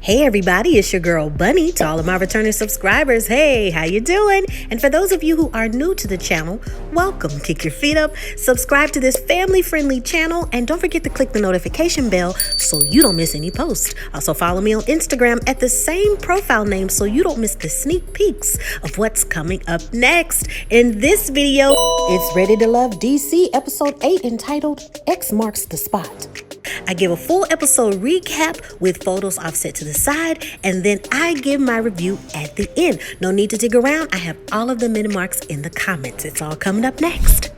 Hey everybody, it's your girl Bunny. To all of my returning subscribers, hey, how you doing? And for those of you who are new to the channel, welcome. Kick your feet up, subscribe to this family-friendly channel, and don't forget to click the notification bell so you don't miss any posts. Also follow me on Instagram at the same profile name so you don't miss the sneak peeks of what's coming up next. In this video, it's Ready to Love DC episode 8 entitled X Marks the Spot. I give a full episode recap with photos offset to the side, and then I give my review at the end. No need to dig around. I have all of the minute marks in the comments. It's all coming up next.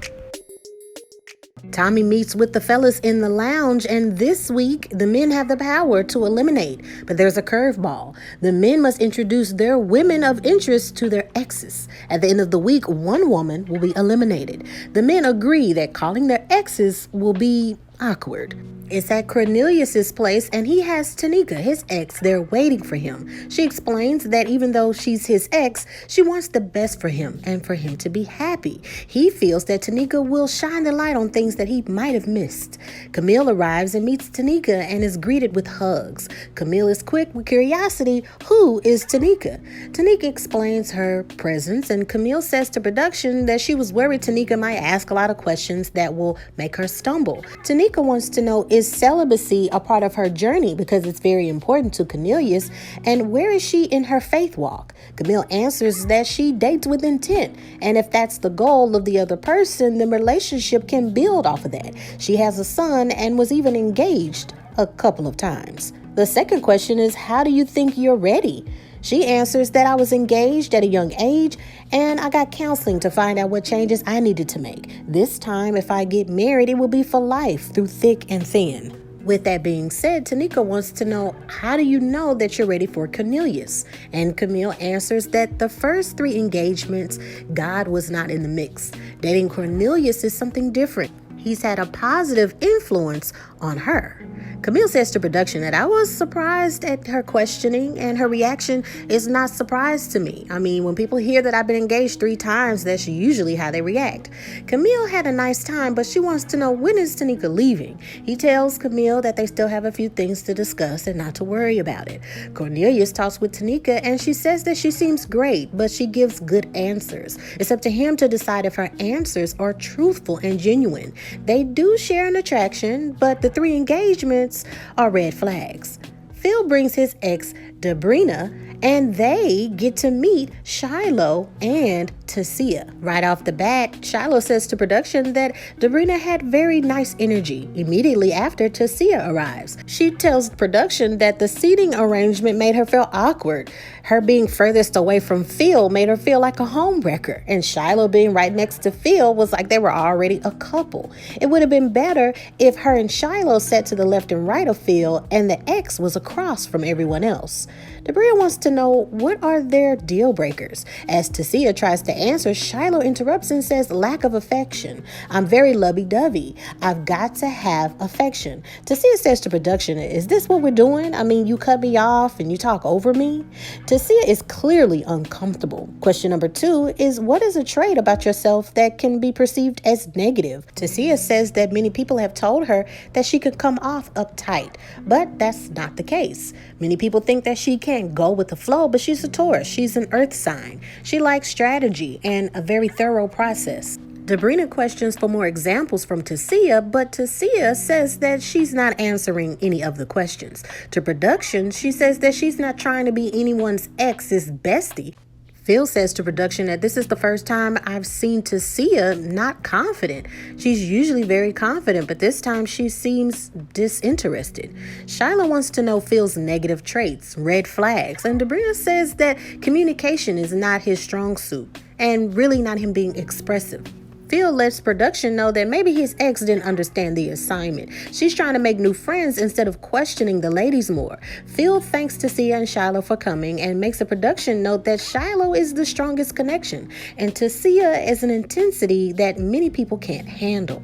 Tommy meets with the fellas in the lounge, and this week, the men have the power to eliminate. But there's a curveball. The men must introduce their women of interest to their exes. At the end of the week, one woman will be eliminated. The men agree that calling their exes will be awkward. It's at Cornelius's place, and he has Tanika, his ex, there waiting for him. She explains that even though she's his ex, she wants the best for him and for him to be happy. He feels that Tanika will shine the light on things that he might have missed. KAMIL arrives and meets Tanika and is greeted with hugs. KAMIL is quick with curiosity. Who is Tanika? Tanika explains her presence, and KAMIL says to production that she was worried Tanika might ask a lot of questions that will make her stumble. Tanika wants to know, is celibacy a part of her journey because it's very important to Cornelius, and where is she in her faith walk? KAMIL answers that she dates with intent, and if that's the goal of the other person, the relationship can build off of that. She has a son and was even engaged a couple of times. The second question is, how do you think you're ready? She answers that I was engaged at a young age and I got counseling to find out what changes I needed to make. This time, if I get married, it will be for life through thick and thin. With that being said, Tanika wants to know, how do you know that you're ready for Cornelius? And KAMIL answers that the first 3 engagements, God was not in the mix. Dating Cornelius is something different. He's had a positive influence on her. KAMIL says to production that I was surprised at her questioning, and her reaction is not surprise to me. I mean, when people hear that I've been engaged 3 times, that's usually how they react. KAMIL had a nice time, but she wants to know, when is Tanika leaving? He tells KAMIL that they still have a few things to discuss and not to worry about it. Cornelius talks with Tanika, and she says that she seems great, but she gives good answers. It's up to him to decide if her answers are truthful and genuine. They do share an attraction, but the 3 engagements are red flags. Phil brings his ex, Debrina, and they get to meet SHILOH and Tasia. Right off the bat, SHILOH says to production that Debrina had very nice energy. Immediately after, Tasia arrives. She tells production that the seating arrangement made her feel awkward. Her being furthest away from Phil made her feel like a homewrecker, and SHILOH being right next to Phil was like they were already a couple. It would have been better if her and SHILOH sat to the left and right of Phil and the ex was across from everyone else. Debrina wants to know, what are their deal breakers? As Tasia tries to answer, SHILOH interrupts and says, lack of affection. I'm very lovey-dovey. I've got to have affection. Tasia says to production, is this what we're doing? I mean, you cut me off and you talk over me? Tasia is clearly uncomfortable. Question number 2 is, what is a trait about yourself that can be perceived as negative? Tasia says that many people have told her that she could come off uptight, but that's not the case. Many people think that she can't go with the flow, but she's a Taurus. She's an earth sign. She likes strategy and a very thorough process. Debrina questions for more examples from Tasia, but Tasia says that she's not answering any of the questions. To production, she says that she's not trying to be anyone's ex's bestie. Phil says to production that this is the first time I've seen Tasia not confident. She's usually very confident, but this time she seems disinterested. SHILOH wants to know Phil's negative traits, red flags, and Debrina says that communication is not his strong suit and really not him being expressive. Phil lets production know that maybe his ex didn't understand the assignment. She's trying to make new friends instead of questioning the ladies more. Phil thanks Tasia and SHILOH for coming and makes a production note that SHILOH is the strongest connection, and Tasia is an intensity that many people can't handle.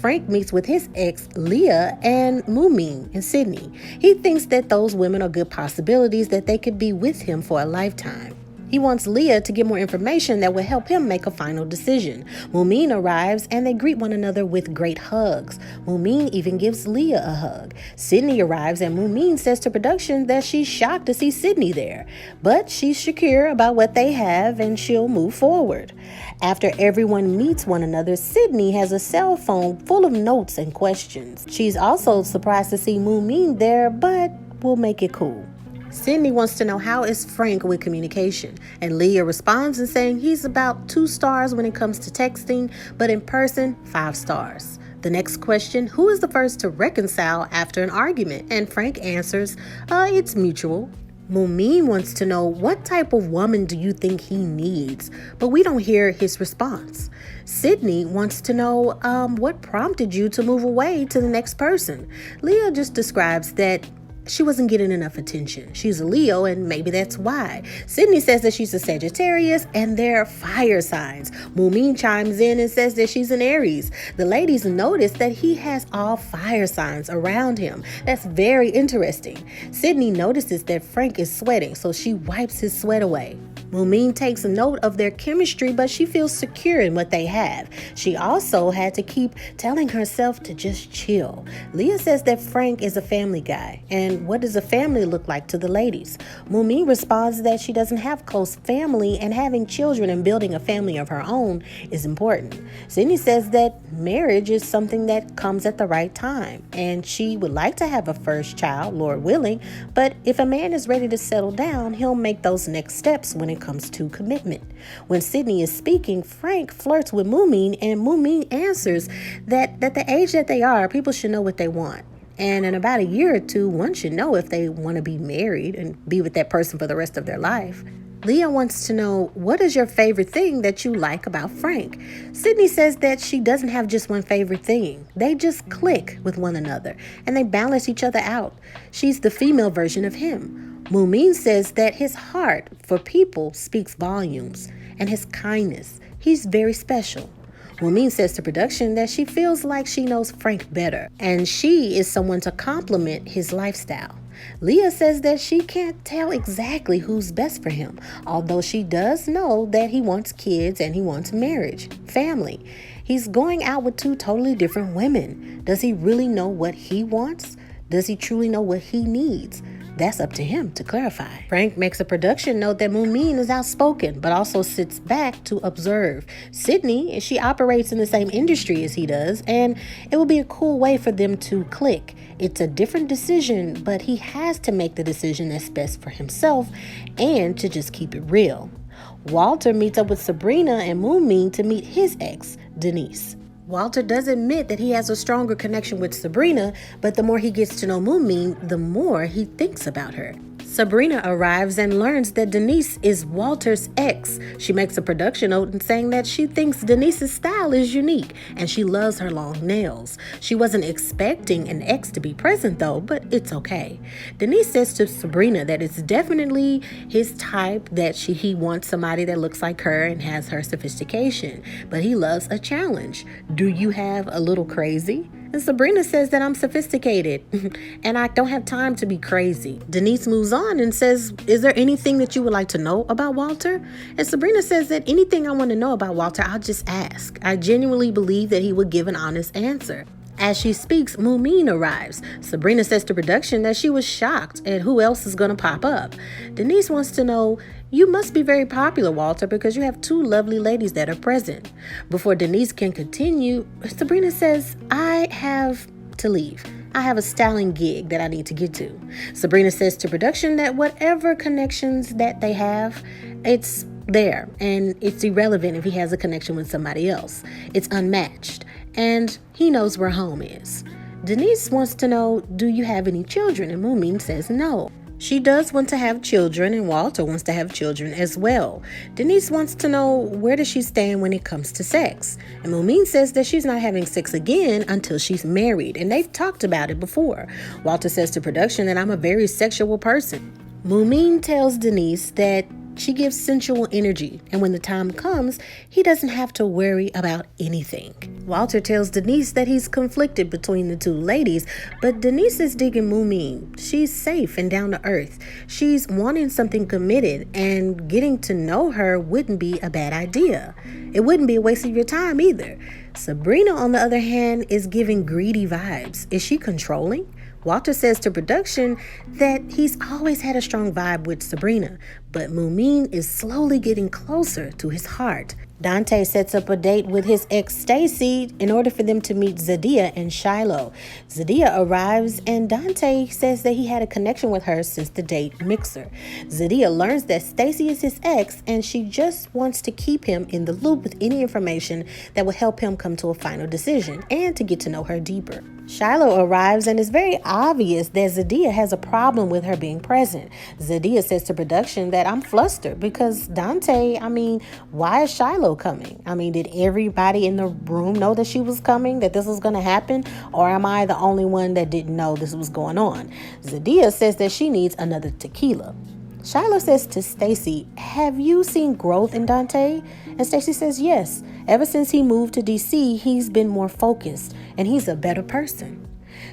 Frank meets with his ex, Leah, and MUMEN in Sydney. He thinks that those women are good possibilities, that they could be with him for a lifetime. He wants Leah to get more information that will help him make a final decision. MUMEN arrives and they greet one another with great hugs. MUMEN even gives Leah a hug. Sydney arrives and MUMEN says to production that she's shocked to see Sydney there, but she's secure about what they have and she'll move forward. After everyone meets one another, Sydney has a cell phone full of notes and questions. She's also surprised to see MUMEN there, but we'll make it cool. Sydney wants to know how is Frank with communication, and Leah responds in saying he's about 2 stars when it comes to texting, but in person, 5 stars. The next question, who is the first to reconcile after an argument? And Frank answers, it's mutual. MUMEN wants to know what type of woman do you think he needs, but we don't hear his response. Sydney wants to know what prompted you to move away to the next person. Leah just describes that she wasn't getting enough attention. She's a Leo, and maybe that's why. Sydney says that she's a Sagittarius, and they're fire signs. MUMEN chimes in and says that she's an Aries. The ladies notice that he has all fire signs around him. That's very interesting. Sydney notices that Frank is sweating, so she wipes his sweat away. MUMEN takes a note of their chemistry, but she feels secure in what they have. She also had to keep telling herself to just chill. Leah says that Frank is a family guy, and what does a family look like to the ladies? MUMEN responds that she doesn't have close family, and having children and building a family of her own is important. Sydney says that marriage is something that comes at the right time, and she would like to have a first child, Lord willing, but if a man is ready to settle down, he'll make those next steps when it comes to commitment. When Sydney is speaking, Frank flirts with MUMEN, and MUMEN answers that at the age that they are, people should know what they want. And in about a year or 2, one should know if they want to be married and be with that person for the rest of their life. Leah wants to know, what is your favorite thing that you like about Frank? Sydney says that she doesn't have just one favorite thing. They just click with one another and they balance each other out. She's the female version of him. MUMEN says that his heart for people speaks volumes, and his kindness. He's very special. MUMEN says to production that she feels like she knows Frank better, and she is someone to complement his lifestyle. Leah says that she can't tell exactly who's best for him, although she does know that he wants kids and he wants marriage, family. He's going out with 2 totally different women. Does he really know what he wants? Does he truly know what he needs? That's up to him to clarify. Frank makes a production note that MUMEN is outspoken, but also sits back to observe. Sydney, she operates in the same industry as he does, and it will be a cool way for them to click. It's a different decision, but he has to make the decision that's best for himself and to just keep it real. Walter meets up with Sabrina and MUMEN to meet his ex, Denise. Walter does admit that he has a stronger connection with Sabrina, but the more he gets to know MUMEN, the more he thinks about her. Sabrina arrives and learns that Denise is Walter's ex. She makes a production note and saying that she thinks Denise's style is unique and she loves her long nails. She wasn't expecting an ex to be present though, but it's okay. Denise says to Sabrina that it's definitely his type, that he wants somebody that looks like her and has her sophistication, but he loves a challenge. Do you have a little crazy? And Sabrina says that I'm sophisticated and I don't have time to be crazy. Denise moves on and says, is there anything that you would like to know about Walter? And Sabrina says that anything I want to know about Walter, I'll just ask. I genuinely believe that he would give an honest answer. As she speaks, MUMEN arrives. Sabrina says to production that she was shocked at who else is going to pop up. Denise wants to know, you must be very popular, Walter, because you have 2 lovely ladies that are present. Before Denise can continue, Sabrina says, I have to leave. I have a styling gig that I need to get to. Sabrina says to production that whatever connections that they have, it's there, and it's irrelevant if he has a connection with somebody else. It's unmatched, and he knows where home is. Denise wants to know, do you have any children? And MUMEN says no. She does want to have children, and Walter wants to have children as well. Denise wants to know, where does she stand when it comes to sex? And MUMEN says that she's not having sex again until she's married, and they've talked about it before. Walter says to production that I'm a very sexual person. MUMEN tells Denise that She gives sensual energy, and when the time comes, he doesn't have to worry about anything. Walter tells Denise that he's conflicted between the two ladies, but Denise is digging MUMEN. She's safe and down to earth. She's wanting something committed, and getting to know her wouldn't be a bad idea. It wouldn't be a waste of your time either. Sabrina, on the other hand, is giving greedy vibes. Is she controlling? Walter says to production that he's always had a strong vibe with Sabrina, but MUMEN is slowly getting closer to his heart. Dante sets up a date with his ex Stacy in order for them to meet ZADIA and SHILOH. ZADIA arrives and Dante says that he had a connection with her since the date mixer. ZADIA learns that Stacy is his ex and she just wants to keep him in the loop with any information that will help him come to a final decision and to get to know her deeper. SHILOH arrives and it's very obvious that ZADIA has a problem with her being present. ZADIA says to production that I'm flustered because Dante, why is SHILOH coming? Did everybody in the room know that she was coming, that this was going to happen? Or am I the only one that didn't know this was going on? ZADIA says that she needs another tequila. SHILOH says to Stacy, have you seen growth in Dante? And Stacy says yes. Ever since he moved to DC, he's been more focused and he's a better person.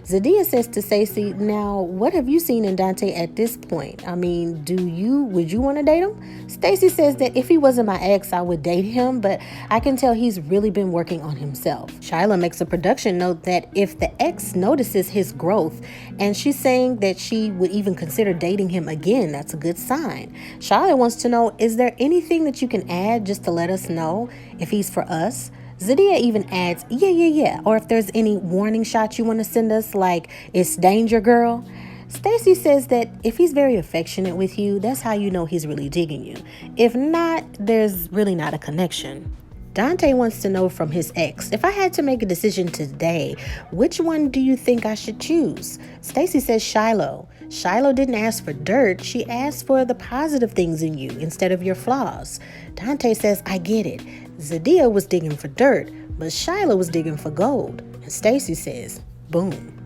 ZADIA says to Stacy, now what have you seen in Dante at this point? Would you want to date him? Stacy says that if he wasn't my ex, I would date him, but I can tell he's really been working on himself. SHILOH makes a production note that if the ex notices his growth, and she's saying that she would even consider dating him again, that's a good sign. SHILOH wants to know, is there anything that you can add just to let us know if he's for us? ZADIA even adds, yeah, or if there's any warning shots you want to send us, like, it's danger, girl. Stacy says that if he's very affectionate with you, that's how you know he's really digging you. If not, there's really not a connection. Dante wants to know from his ex, if I had to make a decision today, which one do you think I should choose? Stacy says SHILOH. SHILOH didn't ask for dirt, she asked for the positive things in you instead of your flaws. Dante says, I get it. ZADIA was digging for dirt, but SHILOH was digging for gold. And Stacy says, boom.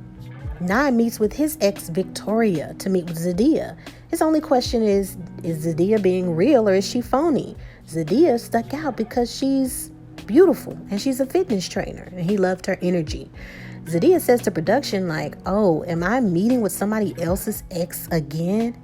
Nye meets with his ex Victoria to meet with ZADIA. His only question is ZADIA being real or is she phony? ZADIA stuck out because she's beautiful and she's a fitness trainer and he loved her energy. ZADIA says to production oh, am I meeting with somebody else's ex again?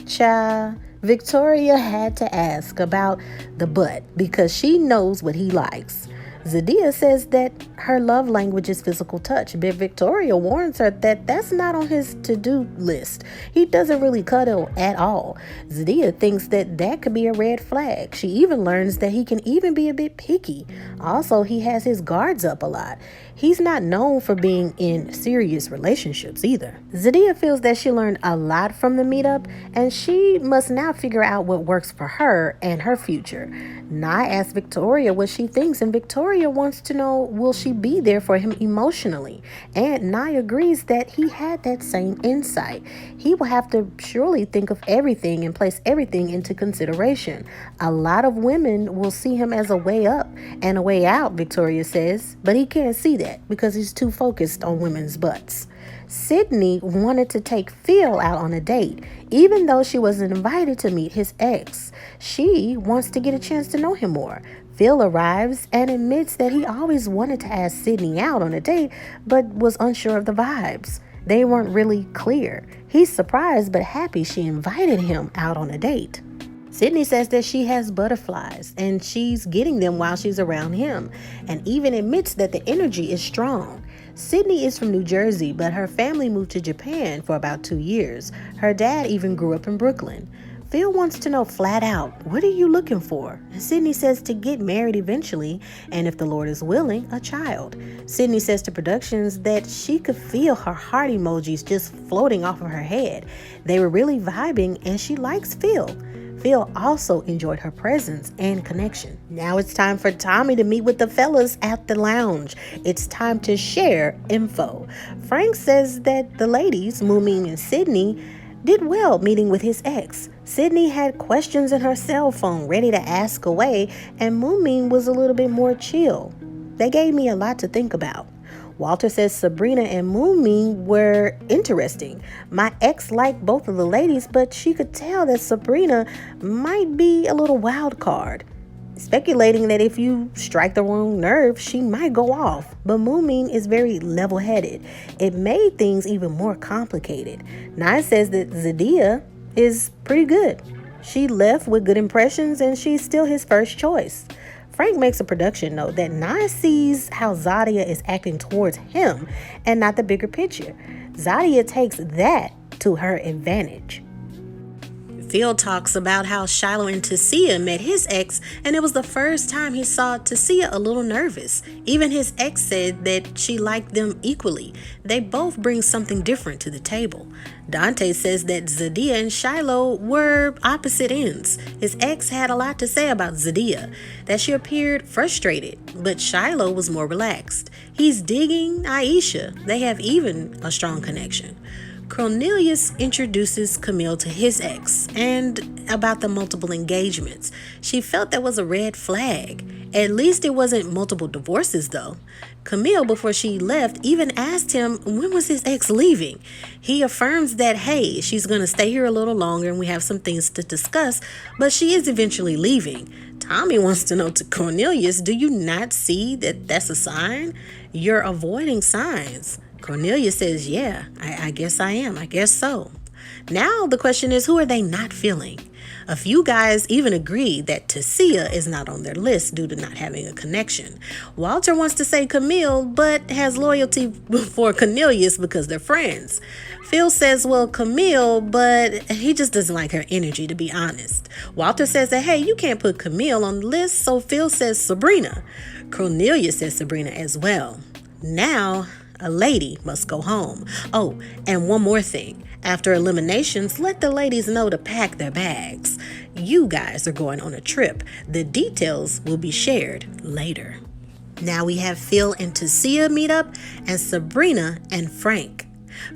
Child, Victoria had to ask about the butt because she knows what he likes. ZADIA says that her love language is physical touch, but Victoria warns her that that's not on his to-do list. He doesn't really cuddle at all. ZADIA thinks that that could be a red flag. She even learns that he can even be a bit picky. Also, he has his guards up a lot. He's not known for being in serious relationships either. ZADIA feels that she learned a lot from the meetup, and she must now figure out what works for her and her future. Nye asks Victoria what she thinks, and Victoria wants to know, will she be there for him emotionally? And Nye agrees that he had that same insight. He will have to surely think of everything and place everything into consideration. A lot of women will see him as a way up and a way out, Victoria says, but he can't see that because he's too focused on women's butts. Sydney wanted to take Phil out on a date, even though she wasn't invited to meet his ex. She wants to get a chance to know him more. Phil arrives and admits that he always wanted to ask Sydney out on a date, but was unsure of the vibes. They weren't really clear. He's surprised but happy she invited him out on a date. Sydney says that she has butterflies and she's getting them while she's around him, and even admits that the energy is strong. Sydney is from New Jersey, but her family moved to Japan for about 2 years. Her dad even grew up in Brooklyn. Phil wants to know flat out, what are you looking for? And Sydney says to get married eventually, and if the Lord is willing, a child. Sydney says to productions that she could feel her heart emojis just floating off of her head. They were really vibing, and she likes Phil. Phil also enjoyed her presence and connection. Now it's time for Tommy to meet with the fellas at the lounge. It's time to share info. Frank says that the ladies, MUMEN and Sydney, did well meeting with his ex. Sydney had questions in her cell phone ready to ask away, and MUMEN was a little bit more chill. They gave me a lot to think about. Walter says Sabrina and MUMEN were interesting. My ex liked both of the ladies, but she could tell that Sabrina might be a little wild card, speculating that if you strike the wrong nerve, she might go off. But MUMEN is very level-headed. It made things even more complicated. Nye says that ZADIA is pretty good. She left with good impressions and she's still his first choice. Frank makes a production note that Nye sees how ZADIA is acting towards him and not the bigger picture. ZADIA takes that to her advantage. Phil talks about how SHILOH and Tasia met his ex, and it was the first time he saw Tasia a little nervous. Even his ex said that she liked them equally. They both bring something different to the table. Dante says that ZADIA and SHILOH were opposite ends. His ex had a lot to say about ZADIA, that she appeared frustrated, but SHILOH was more relaxed. He's digging Aisha. They have even a strong connection. Cornelius introduces KAMIL to his ex and about the multiple engagements. She felt that was a red flag. At least it wasn't multiple divorces though. KAMIL, before she left, even asked him when was his ex leaving. He affirms that, hey, she's going to stay here a little longer and we have some things to discuss, but she is eventually leaving. Tommy wants to know to Cornelius, do you not see that that's a sign? You're avoiding signs. Cornelius says, yeah, I guess I am. I guess so. Now the question is, who are they not feeling? A few guys even agree that Tasia is not on their list due to not having a connection. Walter wants to say KAMIL, but has loyalty for Cornelius because they're friends. Phil says, well, KAMIL, but he just doesn't like her energy, to be honest. Walter says that, hey, you can't put KAMIL on the list, so Phil says Sabrina. Cornelius says Sabrina as well. Now, a lady must go home. Oh, and one more thing. After eliminations, let the ladies know to pack their bags. You guys are going on a trip. The details will be shared later. Now we have Phil and Tasia meet up, and Sabrina and Frank.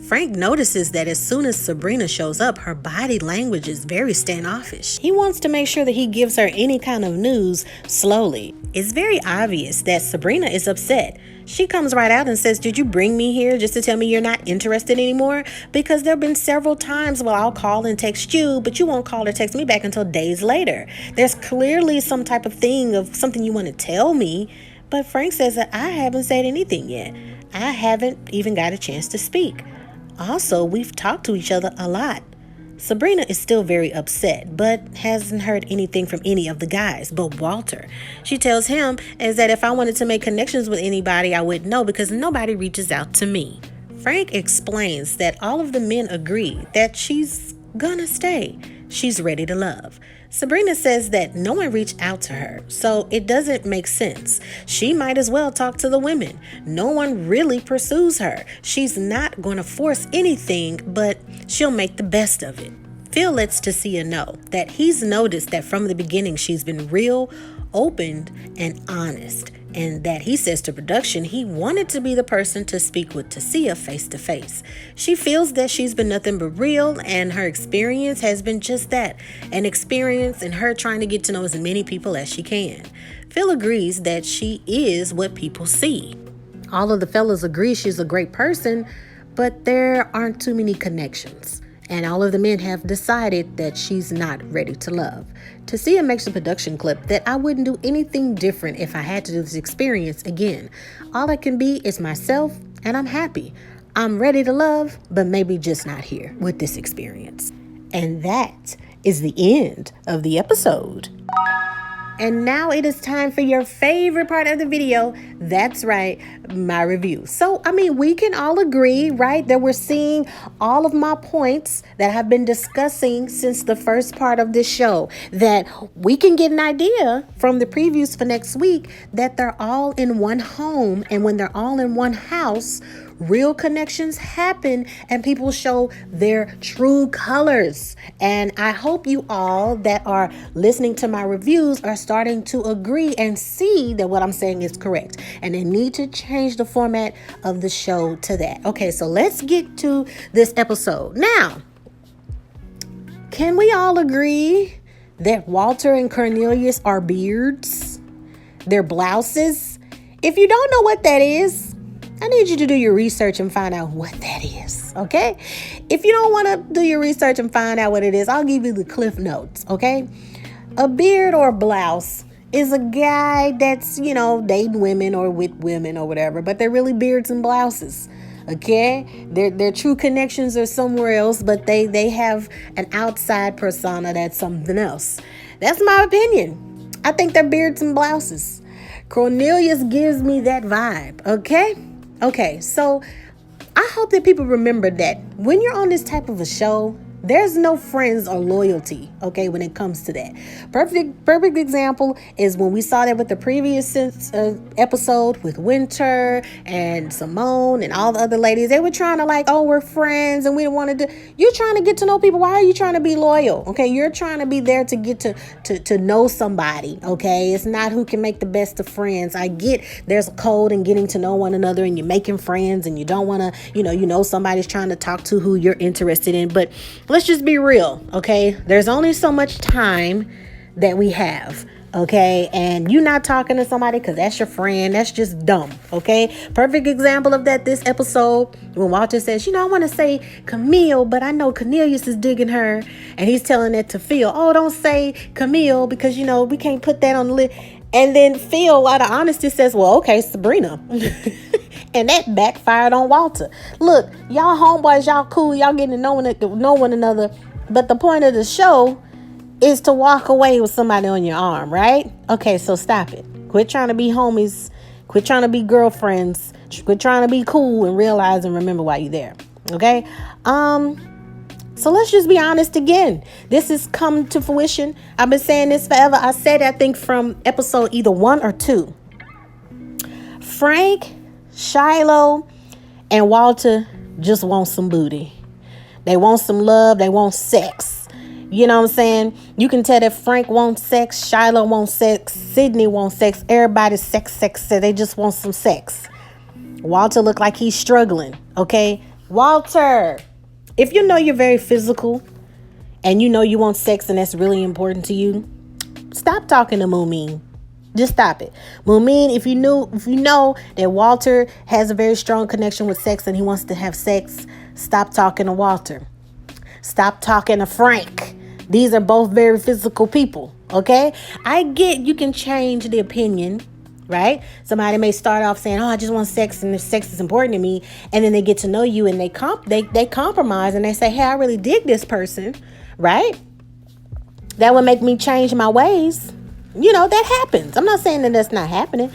Frank notices that as soon as Sabrina shows up, her body language is very standoffish. He wants to make sure that he gives her any kind of news slowly. It's very obvious that Sabrina is upset. She comes right out and says, did you bring me here just to tell me you're not interested anymore? Because there have been several times where I'll call and text you, but you won't call or text me back until days later. There's clearly some type of thing of something you want to tell me. But Frank says that I haven't said anything yet. I haven't even got a chance to speak. Also, we've talked to each other a lot. Sabrina is still very upset, but hasn't heard anything from any of the guys but Walter. She tells him is that if I wanted to make connections with anybody, I wouldn't know because nobody reaches out to me. Frank explains that all of the men agree that she's gonna stay. She's ready to love. Sabrina says that no one reached out to her, so it doesn't make sense. She might as well talk to the women. No one really pursues her. She's not going to force anything, but she'll make the best of it. Phil lets Tasia know that he's noticed that from the beginning she's been real, open, and honest, and that he says to production he wanted to be the person to speak with Tasia face to face. She feels that she's been nothing but real, and her experience has been just that, an experience in her trying to get to know as many people as she can. Phil agrees that she is what people see. All of the fellas agree she's a great person, but there aren't too many connections. And all of the men have decided that she's not ready to love. Tasia makes a production clip that I wouldn't do anything different if I had to do this experience again. All I can be is myself, and I'm happy. I'm ready to love, but maybe just not here with this experience. And that is the end of the episode. And now it is time for your favorite part of the video. That's right, my review. So, we can all agree, right, that we're seeing all of my points that I've been discussing since the first part of this show, that we can get an idea from the previews for next week that they're all in one home. And when they're all in one house, real connections happen and people show their true colors. And I hope you all that are listening to my reviews are starting to agree and see that what I'm saying is correct. And they need to change the format of the show to that. Okay, so let's get to this episode. Now, can we all agree that Walter and Cornelius are beards? They're blouses? If you don't know what that is, I need you to do your research and find out what that is, okay? If you don't want to do your research and find out what it is, I'll give you the cliff notes, okay? A beard or a blouse is a guy that's, dating women or with women or whatever, but they're really beards and blouses, okay? Their true connections are somewhere else, but they have an outside persona that's something else. That's my opinion. I think they're beards and blouses. Cornelius gives me that vibe, okay? Okay, so I hope that people remember that when you're on this type of a show, there's no friends or loyalty, okay, when it comes to that. Perfect example is when we saw that with the previous episode with Winter and Simone and all the other ladies. They were trying to we're friends and we wanted to. You're trying to get to know people. Why are you trying to be loyal? Okay, you're trying to be there to get to know somebody, okay? It's not who can make the best of friends. I get there's a code in getting to know one another and you're making friends and you don't want to, you know somebody's trying to talk to who you're interested in, but let's just be real, okay? There's only so much time that we have, okay? And you're not talking to somebody because that's your friend. That's just dumb, okay? Perfect example of that this episode when Walter says, I want to say Camille, but I know Cornelius is digging her. And he's telling it to Phil, oh, don't say Camille because, we can't put that on the list. And then Phil, out of honesty, says, well, okay, Sabrina. And that backfired on Walter. Look, y'all homeboys, y'all cool, y'all getting to know one another. But the point of the show is to walk away with somebody on your arm, right? Okay, so stop it. Quit trying to be homies. Quit trying to be girlfriends. Quit trying to be cool and realize and remember why you're there. Okay? So let's just be honest again. This has come to fruition. I've been saying this forever. I said, I think from episode either 1 or 2. Frank, Shiloh, and Walter just want some booty. They want some love. They want sex. You know what I'm saying? You can tell that Frank wants sex. Shiloh wants sex. Sydney wants sex. Everybody's sex. They just want some sex. Walter look like he's struggling. Okay? Walter, if you know you're very physical and you want sex and that's really important to you, stop talking to MUMEN. Just stop it. MUMEN, if you know that Walter has a very strong connection with sex and he wants to have sex, stop talking to Walter. Stop talking to Frank. These are both very physical people, okay? I get you can change the opinion, right? Somebody may start off saying, oh, I just want sex and sex is important to me. And then they get to know you and they compromise and they say, hey, I really dig this person, right? That would make me change my ways. That happens. I'm not saying that that's not happening,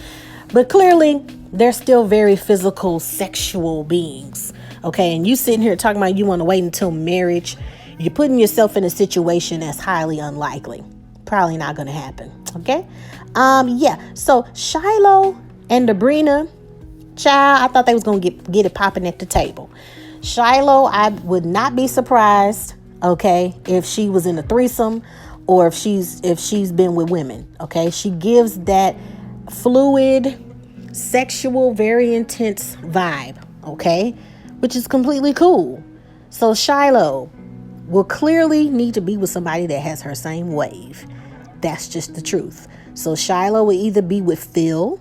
but clearly they're still very physical, sexual beings. Okay. And you sitting here talking about you want to wait until marriage. You're putting yourself in a situation that's highly unlikely. Probably not going to happen. Okay. Yeah. So Shiloh and Sabrina, child, I thought they was going to get it popping at the table. Shiloh, I would not be surprised. Okay. If she was in a threesome or if she's been with women. Okay. She gives that fluid, sexual, very intense vibe. Okay. Which is completely cool. So Shiloh will clearly need to be with somebody that has her same wave. That's just the truth. So Shiloh will either be with Phil,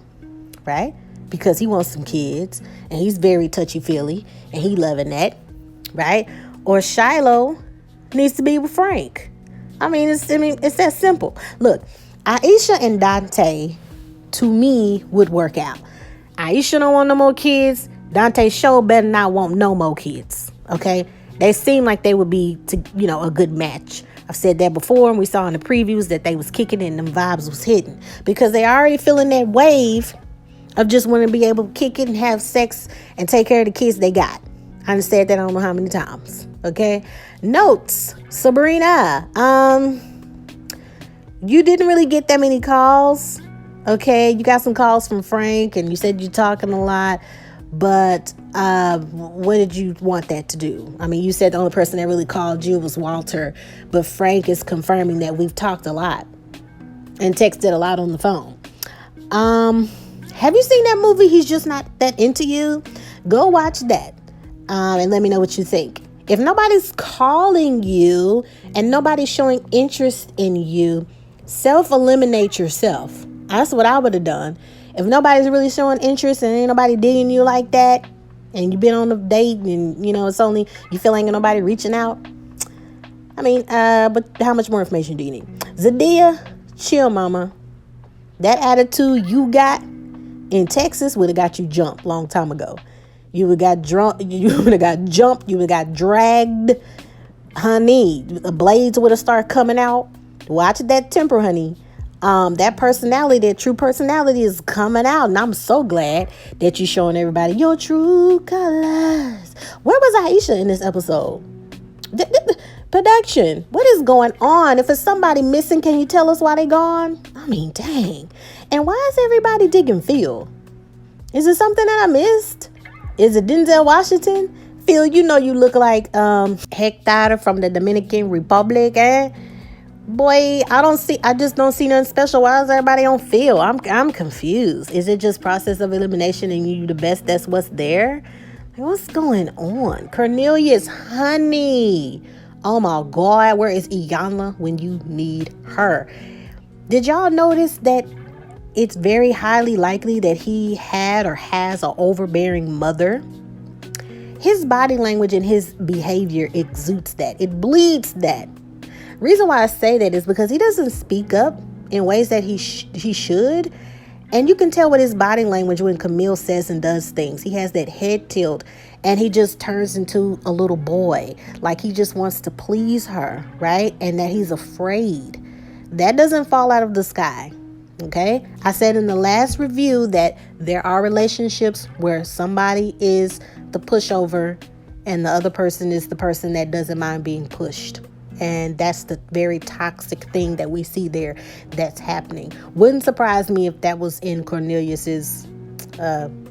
right? Because he wants some kids and he's very touchy-feely and he loving that, right? Or Shiloh needs to be with Frank. It's that simple. Look, Aisha and Dante, to me, would work out. Aisha don't want no more kids. Dante sure better not want no more kids. Okay? They seem like they would be, a good match. I've said that before, and we saw in the previews that they was kicking and them vibes was hitting. Because they already feeling that wave of just wanting to be able to kick it and have sex and take care of the kids they got. I said that I don't know how many times. Okay? Notes. Sabrina. You didn't really get that many calls. Okay? You got some calls from Frank, and you said you're talking a lot. But what did you want that to do? You said the only person that really called you was Walter. But Frank is confirming that we've talked a lot and texted a lot on the phone. Have you seen that movie, He's Just Not That Into You? Go watch that and let me know what you think. If nobody's calling you and nobody's showing interest in you, self-eliminate yourself. That's what I would have done. If nobody's really showing interest and ain't nobody digging you like that, and you've been on a date and, it's only, you feel like ain't nobody reaching out. I mean, but how much more information do you need? ZADIA, chill, mama. That attitude you got in Texas would have got you jumped long time ago. You would have got drunk. You would have got jumped. You would have got dragged. Honey, the blades would have started coming out. Watch that temper, honey. That personality, that true personality is coming out. And I'm so glad that you're showing everybody your true colors. Where was Aisha in this episode? Production, what is going on? If it's somebody missing, can you tell us why they gone? I mean, dang. And why is everybody digging Phil? Is it something that I missed? Is it Denzel Washington? Phil, you look like Hector from the Dominican Republic, eh? Boy, I just don't see nothing special. Why is everybody on Phil? I'm confused. Is it just process of elimination and you the best, that's what's there? Like, what's going on? Cornelius, honey. Oh my God, where is Iyanla when you need her? Did y'all notice that it's very highly likely that he had or has an overbearing mother? His body language and his behavior exudes that. It bleeds that. Reason why I say that is because he doesn't speak up in ways that he should. And you can tell with his body language when KAMIL says and does things. He has that head tilt and he just turns into a little boy. Like he just wants to please her, right? And that he's afraid. That doesn't fall out of the sky. Okay? I said in the last review that there are relationships where somebody is the pushover and the other person is the person that doesn't mind being pushed. And that's the very toxic thing that we see there that's happening. Wouldn't surprise me if that was in Cornelius's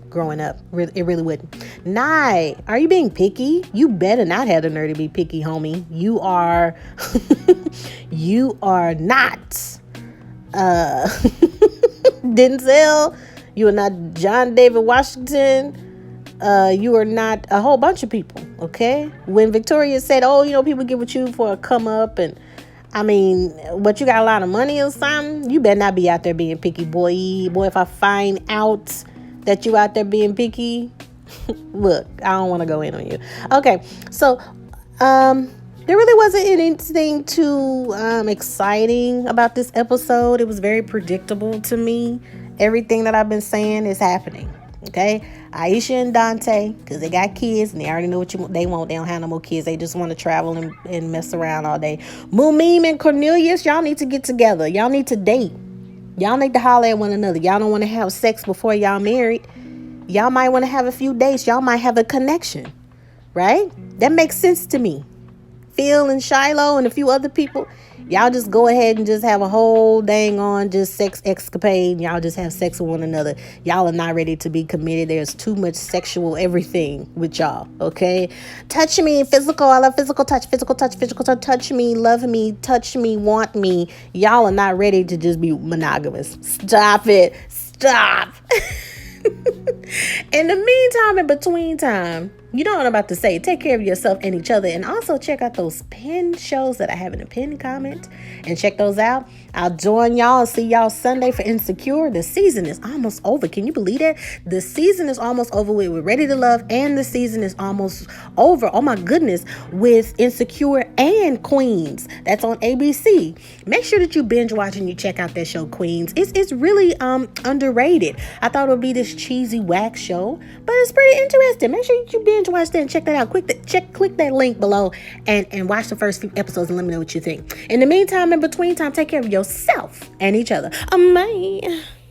growing up. It really wouldn't. Nye, are you being picky? You better not have the nerve to be picky, homie. You are you are not Denzel. You are not John David Washington. You are not a whole bunch of people, okay? When Victoria said, people get with you for a come up, and but you got a lot of money or something, you better not be out there being picky, boy. Boy, if I find out that you out there being picky, look, I don't want to go in on you. Okay, so there really wasn't anything too exciting about this episode. It was very predictable to me. Everything that I've been saying is happening. Okay, Aisha and Dante, because they got kids and they already know what they want. They don't have no more kids. They just want to travel and mess around all day. MUMEN and Cornelius, y'all need to get together. Y'all need to date. Y'all need to holler at one another. Y'all don't want to have sex before y'all married. Y'all might want to have a few dates. Y'all might have a connection, right? That makes sense to me. Phil and SHILOH and a few other people, y'all just go ahead and just have a whole dang on just sex escapade. Y'all just have sex with one another. Y'all are not ready to be committed. There's too much sexual everything with y'all, okay? Touch me, physical. I love physical touch, physical touch, physical touch. Touch me, love me, touch me, want me. Y'all are not ready to just be monogamous. Stop it. Stop. In the meantime, in between time, you know what I'm about to say. Take care of yourself and each other. And also check out those pinned shows that I have in the pinned comment. And check those out. I'll join y'all and see y'all Sunday for Insecure. The season is almost over. Can you believe that? The season is almost over with. We're Ready to Love. And the season is almost over. Oh my goodness. With Insecure and Queens. That's on ABC. Make sure that you binge watch and you check out that show, Queens. It's really underrated. I thought it would be this cheesy whack show. But it's pretty interesting. Make sure you binge watch that and check that out. Click that link below and watch the first few episodes and let me know what you think. In the meantime, in between time, take care of yourself and each other. Bye.